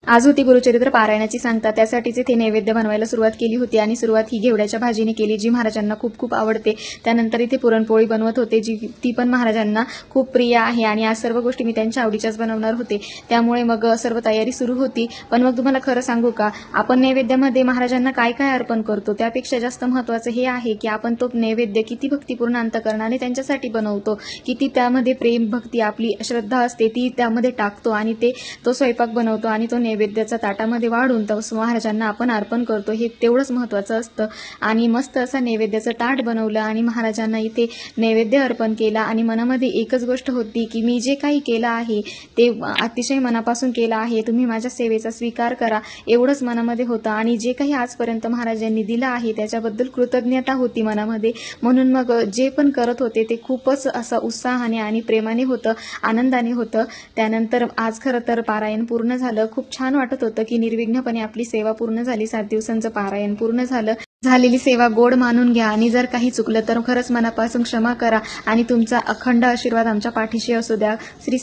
आज होती गुरुचरित्र पारायणाची सांगता। त्यासाठीच इथे नैवेद्य बनवायला सुरुवात केली होती आणि सुरुवात ही घेवड्याच्या भाजीने केली, जी महाराजांना खूप खूप आवडते। त्यानंतर इथे पुरणपोळी बनवत होते, ती पण महाराजांना खूप प्रिय आहे आणि आज सर्व गोष्टी मी त्यांच्या आवडीच्याच बनवणार होते। त्यामुळे मग सर्व तयारी सुरू होती। पण मग तुम्हाला खरं सांगू का, आपण नैवेद्यामध्ये महाराजांना काय काय अर्पण करतो त्यापेक्षा जास्त महत्त्वाचं हे आहे की आपण तो नैवेद्य किती भक्तिपूर्ण अंतःकरणाने त्यांच्यासाठी बनवतो, किती त्यामध्ये प्रेम, भक्ती, आपली श्रद्धा असते ती त्यामध्ये टाकतो आणि तो स्वयंपाक बनवतो आणि तो नैवेद्याचा ताटामध्ये वाढून तो महाराजांना आपण अर्पण करतो, हे तेवढंच महत्त्वाचं असतं। आणि मस्त असा नैवेद्याचं ताट बनवलं आणि महाराजांना इथे नैवेद्य अर्पण केला आणि मनामध्ये एकच गोष्ट होती की मी जे काही केलं आहे ते अतिशय मनापासून केलं आहे, तुम्ही माझ्या सेवेचा स्वीकार करा, एवढंच मनामध्ये होतं। आणि जे काही आजपर्यंत महाराजांनी दिलं आहे त्याच्याबद्दल कृतज्ञता होती मनामध्ये, म्हणून मग जे पण करत होते ते खूपच असं उत्साहाने आणि प्रेमाने होतं, आनंदाने होतं। त्यानंतर आज खरं तर पारायण पूर्ण झालं। खूप छान वाटत होतं की निर्विघ्नपणे आपली सेवा पूर्ण झाली, 7 दिवसांचं पारायण पूर्ण झालं। झालेली सेवा गोड मानून घ्या आणि जर काही चुकलं तर खरंच मनापासून क्षमा करा आणि तुमचा अखंड आशीर्वाद आमच्या पाठीशी असू द्या। श्री